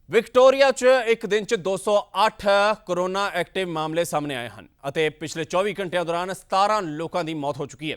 Victoria 'ਚ ਇੱਕ ਦਿਨ 'ਚ 208 ਕੋਰੋਨਾ ਐਕਟਿਵ ਮਾਮਲੇ ਸਾਹਮਣੇ ਆਏ ਹਨ ਅਤੇ ਪਿਛਲੇ 24 ਘੰਟਿਆਂ ਦੌਰਾਨ 17 ਲੋਕਾਂ ਦੀ ਮੌਤ ਹੋ ਚੁੱਕੀ ਹੈ।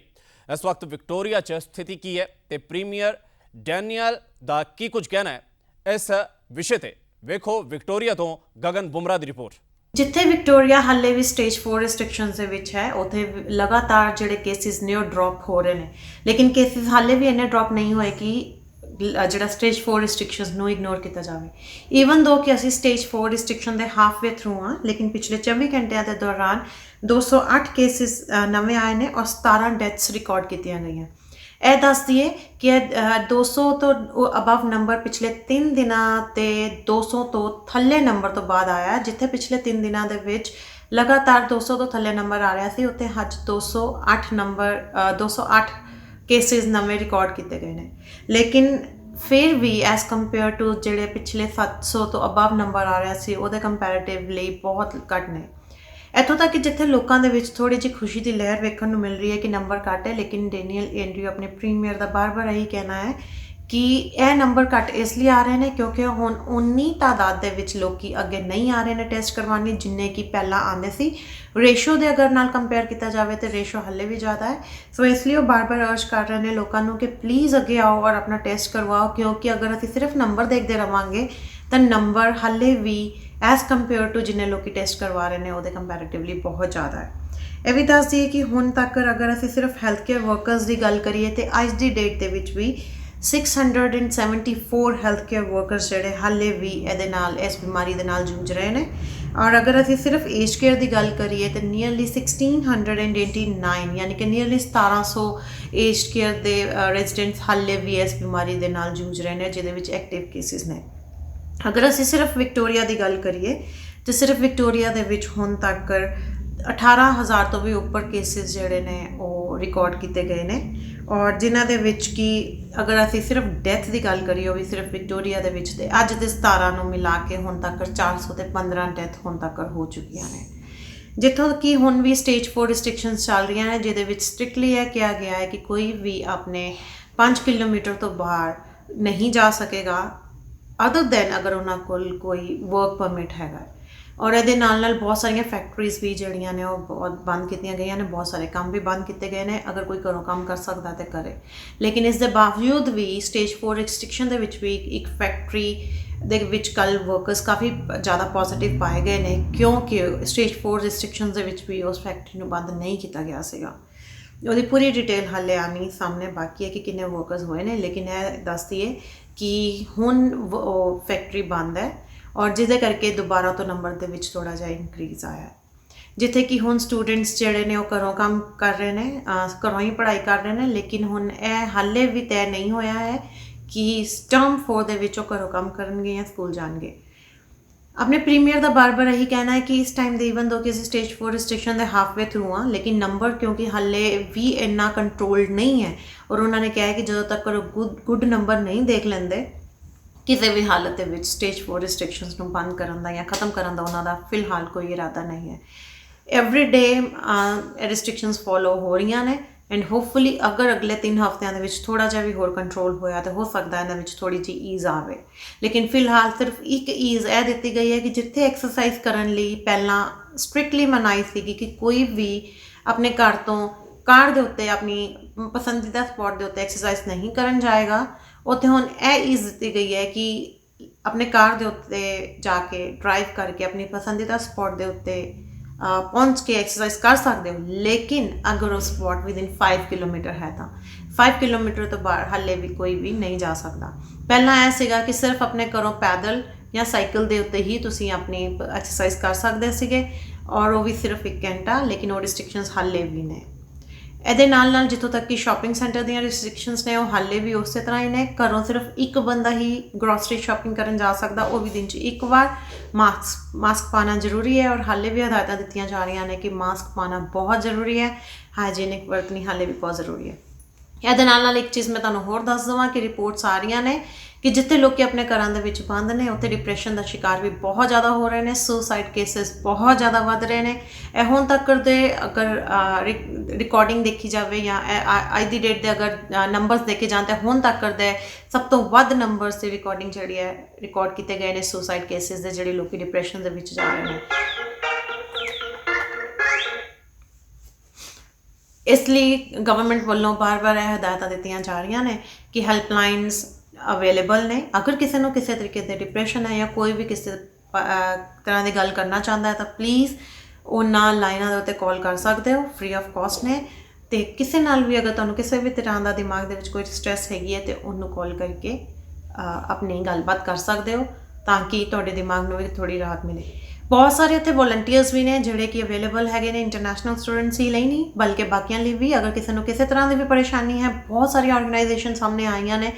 ਇਸ ਵਕਤ ਵਿਕਟੋਰੀਆ 'ਚ ਸਥਿਤੀ ਕੀ ਹੈ ਤੇ ਪ੍ਰੀਮੀਅਰ ਡੈਨੀਅਲ ਦਾ ਕੀ ਕੁਝ ਕਹਿਣਾ ਹੈ, ਇਸ ਵਿਸ਼ੇ ਤੇ ਵੇਖੋ ਵਿਕਟੋਰੀਆ ਤੋਂ ਗਗਨ ਬੁਮਰਾ ਦੀ ਰਿਪੋर्ट। ਜਿੱਥੇ ਵਿਕਟੋਰੀਆ ਹਾਲੇ ਵੀ ਸਟੇਜ 4 ਰਿਸਟ੍ਰਿਕਸ਼ਨਸ ਦੇ ਵਿੱਚ ਹੈ, ਉੱਥੇ ਲਗਾਤਾਰ ਜਿਹੜੇ ਕੇਸਿਸ ਨੇ ਉਹ ਡ੍ਰੌਪ ਹੋ ਰਹੇ ਨੇ, ਲੇਕਿਨ ਕੇਸਿਸ ਹਾਲੇ ਵੀ ਇੰਨੇ ਡ੍ਰੌਪ ਨਹੀਂ ਹੋਏ ਕਿ ਜਿਹੜਾ ਸਟੇਜ 4 ਰਿਸਟ੍ਰਿਕਸ਼ਨਸ ਨੂੰ ਇਗਨੋਰ ਕੀਤਾ ਜਾਵੇ। ਈਵਨ ਦੋ ਕਿ ਅਸੀਂ ਸਟੇਜ 4 ਰਿਸਟ੍ਰਿਕਸ਼ਨ ਦੇ ਹਾਫਵੇ ਥਰੂ ਹਾਂ, ਲੇਕਿਨ ਪਿਛਲੇ 24 ਘੰਟਿਆਂ ਦੇ ਦੌਰਾਨ 208 ਕੇਸਿਸ ਨਵੇਂ ਆਏ ਨੇ ਔਰ 17 ਡੈਥਸ ਰਿਕਾਰਡ ਕੀਤੀਆਂ ਗਈਆਂ। ਇਹ ਦੱਸ ਦਈਏ ਕਿ 200 ਤੋਂ ਅਬਵ ਨੰਬਰ ਪਿਛਲੇ 3 ਦਿਨਾਂ ਤੇ 200 ਤੋਂ ਥੱਲੇ ਨੰਬਰ ਤੋਂ ਬਾਅਦ ਆਇਆ। ਜਿੱਥੇ ਪਿਛਲੇ 3 ਦਿਨਾਂ ਦੇ ਵਿੱਚ ਲਗਾਤਾਰ 200 ਤੋਂ ਥੱਲੇ ਨੰਬਰ ਆ ਰਿਹਾ ਸੀ, ਉੱਥੇ ਅੱਜ 208 ਕੇਸਿਸ ਨਵੇਂ ਰਿਕਾਰਡ ਕੀਤੇ ਗਏ ਨੇ। ਲੇਕਿਨ ਫਿਰ ਵੀ ਐਜ਼ ਕੰਪੇਅਰ ਟੂ ਜਿਹੜੇ ਪਿਛਲੇ 700 ਤੋਂ ਅਬਵ ਨੰਬਰ ਆ ਰਿਹਾ ਸੀ, ਉਹਦੇ ਕੰਪੈਰੇਟਿਵਲੀ ਬਹੁਤ ਘੱਟ ਨੇ। ਇੱਥੋਂ ਤੱਕ ਕਿ ਜਿੱਥੇ ਲੋਕਾਂ ਦੇ ਵਿੱਚ ਥੋੜ੍ਹੀ ਜਿਹੀ ਖੁਸ਼ੀ ਦੀ ਲਹਿਰ ਵੇਖਣ ਨੂੰ ਮਿਲ ਰਹੀ ਹੈ ਕਿ ਨੰਬਰ ਘੱਟ ਹੈ, ਲੇਕਿਨ ਡੈਨੀਅਲ ਐਂਡਰਿਊ ਆਪਣੇ ਪ੍ਰੀਮੀਅਰ ਦਾ ਬਾਰ-ਬਾਰ ਇਹੀ ਕਹਿਣਾ ਹੈ ਕਿ ਇਹ ਨੰਬਰ ਘੱਟ ਇਸ ਲਈ ਆ ਰਹੇ ਨੇ ਕਿਉਂਕਿ ਹੁਣ ਉਨੀ ਤਾਦਾਦ ਦੇ ਵਿੱਚ ਲੋਕੀ ਅੱਗੇ ਨਹੀਂ ਆ ਰਹੇ ਨੇ ਟੈਸਟ ਕਰਵਾਉਣ ਲਈ ਜਿੰਨੇ ਕਿ ਪਹਿਲਾਂ ਆਉਂਦੇ ਸੀ। ਰੇਸ਼ੋ ਦੇ ਅਗਰ ਨਾਲ ਕੰਪੇਅਰ ਕੀਤਾ ਜਾਵੇ ਤਾਂ ਰੇਸ਼ੋ ਹਾਲੇ ਵੀ ਜ਼ਿਆਦਾ ਹੈ। ਸੋ ਇਸ ਲਈ ਉਹ ਬਾਰ-ਬਾਰ ਅਰਜ ਕਰ ਰਹੇ ਨੇ ਲੋਕਾਂ ਨੂੰ ਕਿ ਪਲੀਜ਼ ਅੱਗੇ ਆਓ ਔਰ ਆਪਣਾ ਟੈਸਟ ਕਰਵਾਓ, ਕਿਉਂਕਿ ਅਗਰ ਅਸੀਂ ਸਿਰਫ ਨੰਬਰ ਦੇਖਦੇ ਰਵਾਂਗੇ ਤਾਂ ਨੰਬਰ ਹਾਲੇ ਵੀ ਐਜ਼ ਕੰਪੇਅਰ ਟੂ ਜਿੰਨੇ ਲੋਕੀ ਟੈਸਟ ਕਰਵਾ ਰਹੇ ਨੇ ਉਹਦੇ ਕੰਪੈਰੇਟਿਵਲੀ ਬਹੁਤ ਜ਼ਿਆਦਾ ਹੈ। ਇਹ ਵੀ ਦੱਸ ਦਈਏ ਕਿ ਹੁਣ ਤੱਕ ਅਗਰ ਅਸੀਂ ਸਿਰਫ ਹੈਲਥ ਕੇਅਰ ਵਰਕਰਸ ਦੀ ਗੱਲ ਕਰੀਏ ਤਾਂ ਅੱਜ ਦੀ ਡੇਟ ਦੇ ਵਿੱਚ ਵੀ 674 ਹੈਲਥ ਕੇਅਰ ਵਰਕਰਸ ਜਿਹੜੇ ਹਾਲੇ ਵੀ ਇਹਦੇ ਨਾਲ ਇਸ ਬਿਮਾਰੀ ਦੇ ਨਾਲ ਜੂਝ ਰਹੇ ਨੇ। ਔਰ ਅਗਰ ਅਸੀਂ ਸਿਰਫ ਏਜ ਕੇਅਰ ਦੀ ਗੱਲ ਕਰੀਏ ਤਾਂ ਨੀਅਰਲੀ 1689 ਯਾਨੀ ਕਿ ਨੀਅਰਲੀ 1700 ਏਜ ਕੇਅਰ ਦੇ ਰੈਜ਼ੀਡੈਂਟਸ ਹਾਲੇ ਵੀ ਇਸ ਬਿਮਾਰੀ ਦੇ ਨਾਲ ਜੂਝ ਰਹੇ ਨੇ, ਜਿਹਦੇ ਵਿੱਚ ਐਕਟਿਵ ਕੇਸਿਸ ਨੇ। ਅਗਰ ਅਸੀਂ ਸਿਰਫ ਵਿਕਟੋਰੀਆ ਦੀ ਗੱਲ ਕਰੀਏ ਤਾਂ ਸਿਰਫ ਵਿਕਟੋਰੀਆ ਦੇ ਵਿੱਚ ਹੁਣ ਤੱਕ 18,000 ਤੋਂ ਵੀ ਉੱਪਰ ਕੇਸਿਸ ਜਿਹੜੇ ਨੇ ਉਹ ਰਿਕਾਰਡ ਕੀਤੇ ਗਏ ਨੇ, ਔਰ ਜਿਨ੍ਹਾਂ ਦੇ ਵਿੱਚ ਕਿ ਅਗਰ ਅਸੀਂ ਸਿਰਫ ਡੈਥ ਦੀ ਗੱਲ ਕਰੀਏ ਉਹ ਵੀ ਸਿਰਫ ਵਿਕਟੋਰੀਆ ਦੇ ਵਿੱਚ ਤੇ ਅੱਜ ਦੇ 17 ਨੂੰ ਮਿਲਾ ਕੇ ਹੁਣ ਤੱਕ 415 ਡੈਥ ਹੁਣ ਤੱਕ ਹੋ ਚੁੱਕੀਆਂ ਨੇ। ਜਿੱਥੋਂ ਕਿ ਹੁਣ ਵੀ ਸਟੇਜ 4 ਰਿਸਟ੍ਰਿਕਸ਼ਨਸ ਚੱਲ ਰਹੀਆਂ ਨੇ, ਜਿਹਦੇ ਵਿੱਚ ਸਟ੍ਰਿਕਟਲੀ ਇਹ ਕਿਹਾ ਗਿਆ ਹੈ ਕਿ ਕੋਈ ਵੀ ਆਪਣੇ 5 ਕਿਲੋਮੀਟਰ ਤੋਂ ਬਾਹਰ ਨਹੀਂ ਜਾ ਸਕੇਗਾ ਅਦਰ ਦੈਨ ਅਗਰ ਉਹਨਾਂ ਕੋਲ ਕੋਈ ਵਰਕ ਪਰਮਿਟ ਹੈਗਾ। ਔਰ ਇਹਦੇ ਨਾਲ ਬਹੁਤ ਸਾਰੀਆਂ ਫੈਕਟਰੀਜ਼ ਵੀ ਜਿਹੜੀਆਂ ਨੇ ਉਹ ਬਹੁਤ ਬੰਦ ਕੀਤੀਆਂ ਗਈਆਂ ਨੇ, ਬਹੁਤ ਸਾਰੇ ਕੰਮ ਵੀ ਬੰਦ ਕੀਤੇ ਗਏ ਨੇ। ਅਗਰ ਕੋਈ ਘਰੋਂ ਕੰਮ ਕਰ ਸਕਦਾ ਤਾਂ ਕਰੇ, ਲੇਕਿਨ ਇਸ ਦੇ ਬਾਵਜੂਦ ਵੀ ਸਟੇਜ 4 ਰਿਸਟ੍ਰਿਕਸ਼ਨ ਦੇ ਵਿੱਚ ਵੀ ਇੱਕ ਫੈਕਟਰੀ ਦੇ ਵਿੱਚ ਕੱਲ੍ਹ ਵਰਕਰਸ ਕਾਫੀ ਜ਼ਿਆਦਾ ਪੋਜ਼ੀਟਿਵ ਪਾਏ ਗਏ ਨੇ, ਕਿਉਂਕਿ ਸਟੇਜ 4 ਰਿਸਟ੍ਰਿਕਸ਼ਨਸ ਦੇ ਵਿੱਚ ਵੀ ਉਸ ਫੈਕਟਰੀ ਨੂੰ ਬੰਦ ਨਹੀਂ ਕੀਤਾ ਗਿਆ ਸੀਗਾ। ਉਹਦੀ ਪੂਰੀ ਡਿਟੇਲ ਹਾਲੇ ਆਉਣੀ ਸਾਹਮਣੇ ਬਾਕੀ ਹੈ ਕਿ ਕਿੰਨੇ ਵਰਕਰਸ ਹੋਏ ਨੇ, ਲੇਕਿਨ ਇਹ ਦੱਸ ਦਈਏ ਕਿ ਹੁਣ ਉਹ ਫੈਕਟਰੀ ਬੰਦ ਹੈ ਔਰ ਜਿਹਦੇ ਕਰਕੇ ਦੁਬਾਰਾ ਤੋਂ ਨੰਬਰ ਦੇ ਵਿੱਚ ਥੋੜ੍ਹਾ ਜਿਹਾ ਇਨਕਰੀਜ਼ ਆਇਆ ਹੈ। ਜਿੱਥੇ ਕਿ ਹੁਣ ਸਟੂਡੈਂਟਸ ਜਿਹੜੇ ਨੇ ਉਹ ਘਰੋਂ ਕੰਮ ਕਰ ਰਹੇ ਨੇ, ਘਰੋਂ ਹੀ ਪੜ੍ਹਾਈ ਕਰ ਰਹੇ ਨੇ, ਲੇਕਿਨ ਹੁਣ ਇਹ ਹਾਲੇ ਵੀ ਤੈਅ ਨਹੀਂ ਹੋਇਆ ਹੈ ਕਿ ਟਰਮ 4 ਦੇ ਵਿੱਚ ਉਹ ਘਰੋਂ ਕੰਮ ਕਰਨਗੇ ਜਾਂ ਸਕੂਲ ਜਾਣਗੇ। ਆਪਣੇ ਪ੍ਰੀਮੀਅਰ ਦਾ ਬਾਰ-ਬਾਰ ਇਹੀ ਕਹਿਣਾ ਹੈ ਕਿ ਇਸ ਟਾਈਮ ਦੇ ਈਵਨ ਦੋ ਕਿ ਅਸੀਂ ਸਟੇਜ 4 ਰਿਸਟ੍ਰਿਕਸ਼ਨ ਦੇ ਹਾਫਵੇ ਥਰੂ ਹਾਂ, ਲੇਕਿਨ ਨੰਬਰ ਕਿਉਂਕਿ ਹਾਲੇ ਵੀ ਇੰਨਾ ਕੰਟਰੋਲਡ ਨਹੀਂ ਹੈ। ਔਰ ਉਹਨਾਂ ਨੇ ਕਿਹਾ ਹੈ ਕਿ ਜਦੋਂ ਤੱਕ ਉਹ ਗੁੱਡ ਨੰਬਰ ਨਹੀਂ ਦੇਖ ਲੈਂਦੇ, ਕਿਸੇ ਵੀ ਹਾਲਤ ਦੇ ਵਿੱਚ ਸਟੇਜ 4 ਰਿਸਟ੍ਰਿਕਸ਼ਨਸ ਨੂੰ ਬੰਦ ਕਰਨ ਦਾ ਜਾਂ ਖ਼ਤਮ ਕਰਨ ਦਾ ਉਹਨਾਂ ਦਾ ਫਿਲਹਾਲ ਕੋਈ ਇਰਾਦਾ ਨਹੀਂ ਹੈ। ਐਵਰੀ ਡੇ ਰਿਸਟ੍ਰਿਕਸ਼ਨਸ ਫੋਲੋ ਹੋ ਰਹੀਆਂ ਨੇ ਐਂਡ ਹੋਪਫੁਲੀ ਅਗਰ ਅਗਲੇ 3 ਹਫ਼ਤਿਆਂ ਦੇ ਵਿੱਚ ਥੋੜ੍ਹਾ ਜਿਹਾ ਵੀ ਹੋਰ ਕੰਟਰੋਲ ਹੋਇਆ ਤਾਂ ਹੋ ਸਕਦਾ ਇਹਨਾਂ ਵਿੱਚ ਥੋੜ੍ਹੀ ਜਿਹੀ ਈਜ਼ ਆਵੇ। ਲੇਕਿਨ ਫਿਲਹਾਲ ਸਿਰਫ ਇੱਕ ਈਜ਼ ਇਹ ਦਿੱਤੀ ਗਈ ਹੈ ਕਿ ਜਿੱਥੇ ਐਕਸਰਸਾਈਜ਼ ਕਰਨ ਲਈ ਪਹਿਲਾਂ ਸਟ੍ਰਿਕਟਲੀ ਮਨਾਹੀ ਸੀਗੀ ਕਿ ਕੋਈ ਵੀ ਆਪਣੇ ਘਰ ਤੋਂ ਕਾਰ ਦੇ ਉੱਤੇ ਆਪਣੀ ਪਸੰਦੀਦਾ ਸਪੌਟ ਦੇ ਉੱਤੇ ਐਕਸਰਸਾਈਜ਼ ਨਹੀਂ ਕਰਨ ਜਾਏਗਾ, ਉੱਥੇ ਹੁਣ ਇਹ ਈਜ਼ ਦਿੱਤੀ ਗਈ ਹੈ ਕਿ ਆਪਣੇ ਕਾਰ ਦੇ ਉੱਤੇ ਜਾ ਕੇ ਡਰਾਈਵ ਕਰਕੇ ਆਪਣੀ ਪਸੰਦੀਦਾ ਸਪੌਟ ਦੇ ਉੱਤੇ ਪਹੁੰਚ ਕੇ ਐਕਸਰਸਾਈਜ਼ ਕਰ ਸਕਦੇ ਹੋ। ਲੇਕਿਨ ਅਗਰ ਉਹ ਸਪੌਟ ਵਿਦਿਨ 5 ਕਿਲੋਮੀਟਰ ਹੈ ਤਾਂ 5 ਕਿਲੋਮੀਟਰ ਤੋਂ ਬਾਹਰ ਹਾਲੇ ਵੀ ਕੋਈ ਵੀ ਨਹੀਂ ਜਾ ਸਕਦਾ। ਪਹਿਲਾਂ ਇਹ ਸੀਗਾ ਕਿ ਸਿਰਫ ਆਪਣੇ ਘਰੋਂ ਪੈਦਲ ਜਾਂ ਸਾਈਕਲ ਦੇ ਉੱਤੇ ਹੀ ਤੁਸੀਂ ਆਪਣੀ ਐਕਸਰਸਾਈਜ਼ ਕਰ ਸਕਦੇ ਸੀਗੇ, ਔਰ ਉਹ ਵੀ ਸਿਰਫ 1 ਘੰਟਾ, ਲੇਕਿਨ ਉਹ ਰਿਸਟ੍ਰਿਕਸ਼ਨਸ ਹਾਲੇ ਵੀ ਨੇ। ਇਹਦੇ ਨਾਲ ਜਿੱਥੋਂ ਤੱਕ ਕਿ ਸ਼ਾਪਿੰਗ ਸੈਂਟਰ ਦੀਆਂ ਰਿਸਟ੍ਰਿਕਸ਼ਨਸ ਨੇ ਉਹ ਹਾਲੇ ਵੀ ਉਸੇ ਤਰ੍ਹਾਂ ਹੀ ਨੇ। ਘਰੋਂ ਸਿਰਫ ਇੱਕ ਬੰਦਾ ਹੀ ਗਰੋਸਰੀ ਸ਼ਾਪਿੰਗ ਕਰਨ ਜਾ ਸਕਦਾ, ਉਹ ਵੀ ਦਿਨ 'ਚ ਇੱਕ ਵਾਰ। ਮਾਸਕ ਪਾਉਣਾ ਜ਼ਰੂਰੀ ਹੈ ਔਰ ਹਾਲੇ ਵੀ ਹਦਾਇਤਾਂ ਦਿੱਤੀਆਂ ਜਾ ਰਹੀਆਂ ਨੇ ਕਿ ਮਾਸਕ ਪਾਉਣਾ ਬਹੁਤ ਜ਼ਰੂਰੀ ਹੈ। ਹਾਈਜੀਨਿਕ ਵਰਤਣੀ ਹਾਲੇ ਵੀ ਬਹੁਤ ਜ਼ਰੂਰੀ ਹੈ। ਇਹਦੇ ਨਾਲ ਇੱਕ ਚੀਜ਼ ਮੈਂ ਤੁਹਾਨੂੰ ਹੋਰ ਦੱਸ ਦੇਵਾਂ ਕਿ ਰਿਪੋਰਟਸ ਆ ਰਹੀਆਂ ਨੇ ਕਿ ਜਿੱਥੇ ਲੋਕੀ ਆਪਣੇ ਘਰਾਂ ਦੇ ਵਿੱਚ ਬੰਦ ਨੇ ਉੱਥੇ ਡਿਪਰੈਸ਼ਨ ਦਾ ਸ਼ਿਕਾਰ ਵੀ ਬਹੁਤ ਜ਼ਿਆਦਾ ਹੋ ਰਹੇ ਨੇ, ਸੁਸਾਈਡ ਕੇਸਿਸ ਬਹੁਤ ਜ਼ਿਆਦਾ ਵੱਧ ਰਹੇ ਨੇ। ਇਹ ਹੁਣ ਤੱਕ ਦੇ ਅਗਰ ਰਿਕਾਰਡਿੰਗ ਦੇਖੀ ਜਾਵੇ ਜਾਂ ਅੱਜ ਦੀ ਡੇਟ ਦੇ ਅਗਰ ਨੰਬਰਸ ਦੇਖੇ ਜਾਣ ਤਾਂ ਹੁਣ ਤੱਕ ਦੇ ਸਭ ਤੋਂ ਵੱਧ ਨੰਬਰਸ ਦੀ ਰਿਕਾਰਡਿੰਗ ਜਿਹੜੀ ਹੈ ਰਿਕਾਰਡ ਕੀਤੇ ਗਏ ਨੇ ਸੁਸਾਈਡ ਕੇਸਿਸ ਦੇ, ਜਿਹੜੇ ਲੋਕੀ ਡਿਪਰੈਸ਼ਨ ਦੇ ਵਿੱਚ ਜਾ ਰਹੇ ਨੇ। ਇਸ ਲਈ ਗਵਰਨਮੈਂਟ ਵੱਲੋਂ ਬਾਰ-ਬਾਰ ਇਹ ਹਦਾਇਤਾਂ ਦਿੱਤੀਆਂ ਜਾ ਰਹੀਆਂ ਨੇ ਕਿ ਹੈਲਪਲਾਈਨਸ ਅਵੇਲੇਬਲ ਨੇ। ਅਗਰ ਕਿਸੇ ਨੂੰ ਕਿਸੇ ਤਰੀਕੇ ਦੇ ਡਿਪਰੈਸ਼ਨ ਹੈ ਜਾਂ ਕੋਈ ਵੀ ਕਿਸੇ ਤਰ੍ਹਾਂ ਦੀ ਗੱਲ ਕਰਨਾ ਚਾਹੁੰਦਾ ਹੈ ਤਾਂ ਪਲੀਜ਼ ਉਹਨਾਂ ਲਾਈਨਾਂ ਦੇ ਉੱਤੇ ਕਾਲ ਕਰ ਸਕਦੇ ਹੋ, ਫ੍ਰੀ ਆਫ ਕਾਸਟ ਨੇ। ਅਤੇ ਕਿਸੇ ਨਾਲ ਵੀ ਅਗਰ ਤੁਹਾਨੂੰ ਕਿਸੇ ਵੀ ਤਰ੍ਹਾਂ ਦਾ ਦਿਮਾਗ ਦੇ ਵਿੱਚ ਕੋਈ ਸਟ੍ਰੈਸ ਹੈਗੀ ਹੈ ਤਾਂ ਉਹਨੂੰ ਕਾਲ ਕਰਕੇ ਆਪਣੀ ਗੱਲਬਾਤ ਕਰ ਸਕਦੇ ਹੋ ਤਾਂ ਕਿ ਤੁਹਾਡੇ ਦਿਮਾਗ ਨੂੰ ਵੀ ਥੋੜ੍ਹੀ ਰਾਹਤ ਮਿਲੇ। ਬਹੁਤ ਸਾਰੇ ਇੱਥੇ ਵੋਲੰਟੀਅਰਸ ਵੀ ਨੇ ਜਿਹੜੇ ਕਿ ਅਵੇਲੇਬਲ ਹੈਗੇ ਨੇ ਇੰਟਰਨੈਸ਼ਨਲ ਸਟੂਡੈਂਟਸ ਹੀ ਲਈ ਨਹੀਂ ਬਲਕਿ ਬਾਕੀਆਂ ਲਈ ਵੀ। ਅਗਰ ਕਿਸੇ ਨੂੰ ਕਿਸੇ ਤਰ੍ਹਾਂ ਦੀ ਵੀ ਪਰੇਸ਼ਾਨੀ ਹੈ, ਬਹੁਤ ਸਾਰੀਆਂ ਆਰਗੇਨਾਈਜੇਸ਼ਨ ਸਾਹਮਣੇ ਆਈਆਂ ਨੇ।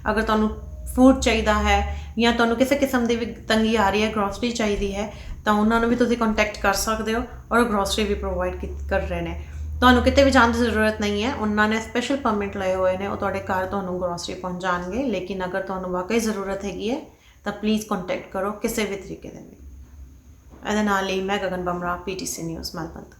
ਅਗਰ ਤੁਹਾਨੂੰ ਫੂਡ ਚਾਹੀਦਾ ਹੈ ਜਾਂ ਤੁਹਾਨੂੰ ਕਿਸੇ ਕਿਸਮ ਦੀ ਵੀ ਤੰਗੀ ਆ ਰਹੀ ਹੈ, ਗਰੋਸਰੀ ਚਾਹੀਦੀ ਹੈ, ਤਾਂ ਉਹਨਾਂ ਨੂੰ ਵੀ ਤੁਸੀਂ ਕੰਟੈਕਟ ਕਰ ਸਕਦੇ ਹੋ ਔਰ ਗਰੋਸਰੀ ਵੀ ਪ੍ਰੋਵਾਈਡ ਕਰ ਰਹੇ ਨੇ। ਤੁਹਾਨੂੰ ਕਿਤੇ ਵੀ ਜਾਣ ਦੀ ਜ਼ਰੂਰਤ ਨਹੀਂ ਹੈ, ਉਹਨਾਂ ਨੇ ਸਪੈਸ਼ਲ ਪਰਮਿਟ ਲਏ ਹੋਏ ਨੇ, ਉਹ ਤੁਹਾਡੇ ਘਰ ਤੁਹਾਨੂੰ ਗਰੋਸਰੀ ਪਹੁੰਚਾਉਣਗੇ। ਲੇਕਿਨ ਅਗਰ ਤੁਹਾਨੂੰ ਵਾਕਈ ਜ਼ਰੂਰਤ ਹੈਗੀ ਹੈ ਤਾਂ ਪਲੀਜ਼ ਕੰਟੈਕਟ ਕਰੋ ਕਿਸੇ ਵੀ ਤਰੀਕੇ ਦੇ ਵੀ। ਇਹਦੇ ਨਾਲ ਹੀ ਮੈਂ ਗਗਨ ਬਮਰਾ, PTC ਨਿਊਜ਼, ਮਲਬੰਦ।